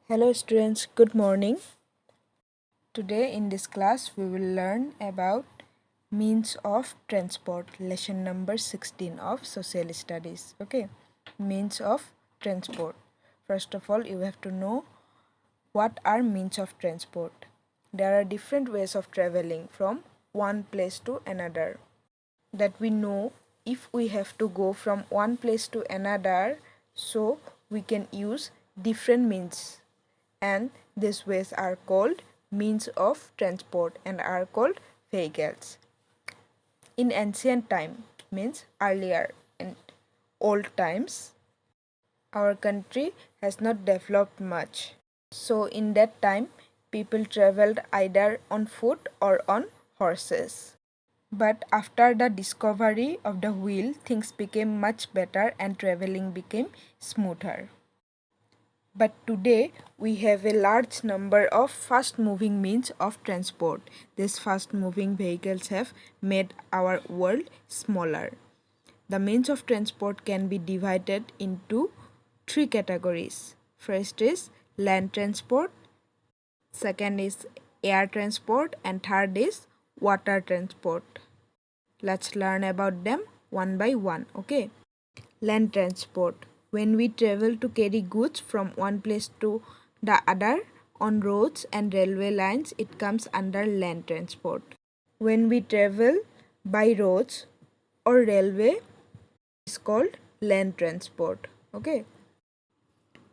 Hello students, good morning. Today in this class we will learn about means of transport, lesson number 16 of social studies. Okay, means of transport. First of all, you have to know what are means of transport. There are different ways of traveling from one place to another. That we know if we have to go from one place to another, so we can use different means, and these ways are called means of transport and are called vehicles. In ancient time, means earlier and old times, our country has not developed much, so in that time people traveled either on foot or on horses. But after the discovery of the wheel, things became much better and traveling became smoother. But today, we have a large number of fast-moving means of transport. These fast-moving vehicles have made our world smaller. The means of transport can be divided into three categories. First is land transport, second is air transport, and third is water transport. Let's learn about them one by one, okay? Land transport. When we travel to carry goods from one place to the other on roads and railway lines, it comes under land transport. When we travel by roads or railway, it's called land transport, okay?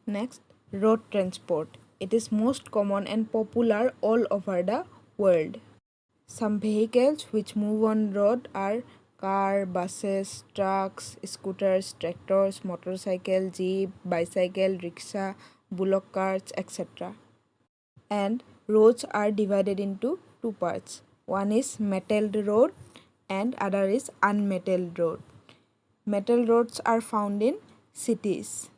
Next, road transport. It is most common and popular all over the world. Some vehicles which move on road are car, buses, trucks, scooters, tractors, motorcycle, jeep, bicycle, rickshaw, bullock carts, etc. And roads are divided into two parts. One is metalled road and other is unmetalled road. Metal roads are found in cities.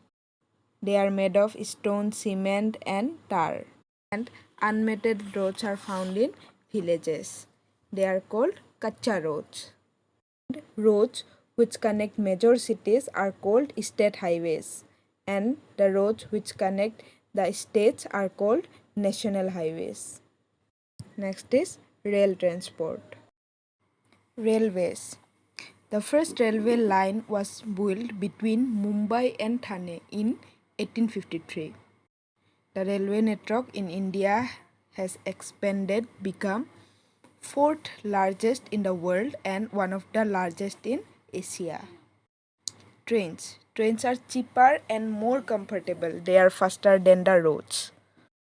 They are made of stone, cement and tar. And unmetalled roads are found in villages. They are called kacha roads. Roads which connect major cities are called state highways, and the roads which connect the states are called national highways. Next is rail transport. Railways. The first railway line was built between Mumbai and Thane in 1853. The railway network in India has expanded, become fourth largest in the world and one of the largest in Asia. Trains. Trains are cheaper and more comfortable. They are faster than the roads.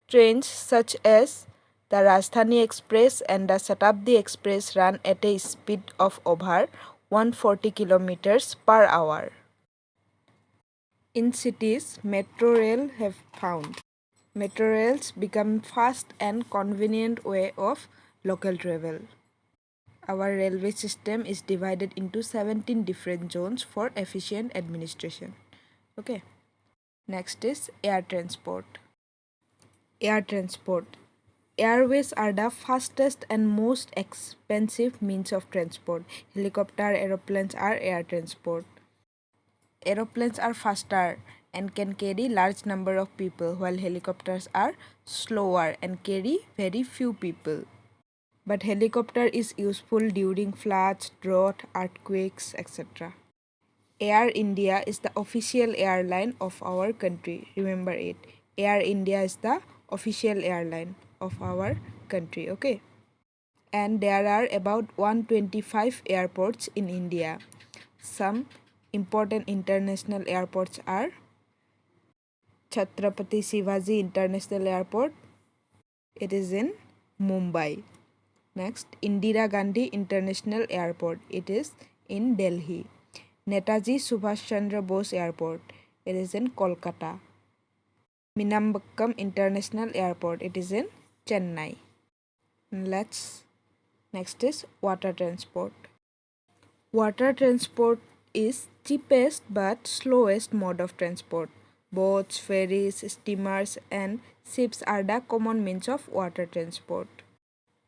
Trains such as the Rajdhani Express and the Shatabdi Express run at a speed of over 140 kilometers per hour. In cities, metro rail have found. Metro rails become fast and convenient way of local travel. Our railway system is divided into 17 different zones for efficient administration. Okay. Next is air transport. Air transport. Airways are the fastest and most expensive means of transport. Helicopter, aeroplanes are air transport. Aeroplanes are faster and can carry large number of people, while helicopters are slower and carry very few people. But helicopter is useful during floods, drought, earthquakes, etc. Air India is the official airline of our country. Remember it. Air India is the official airline of our country. Okay. And there are about 125 airports in India. Some important international airports are Chhatrapati Shivaji International Airport. It is in Mumbai. Next, Indira Gandhi International Airport. It is in Delhi. Netaji Subhash Chandra Bose Airport. It is in Kolkata. Minambakkam International Airport. It is in Chennai. Next is water transport. Water transport is cheapest but slowest mode of transport. Boats, ferries, steamers and ships are the common means of water transport.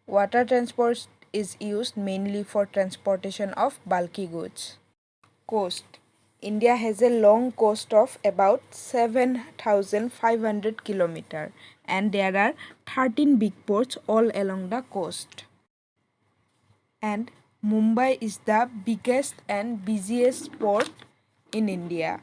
Water transport is used mainly for transportation of bulky goods. Coast. India has a long coast of about 7,500 kilometers, and there are 13 big ports all along the coast. And Mumbai is the biggest and busiest port in India.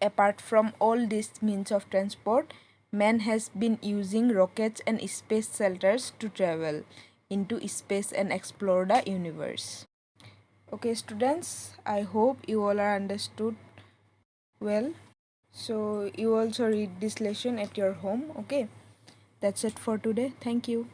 Apart from all these means of transport, man has been using rockets and space shelters to travel into space and explore the universe. Okay, students, I hope you all are understood well. So, you also read this lesson at your home. Okay, that's it for today. Thank you.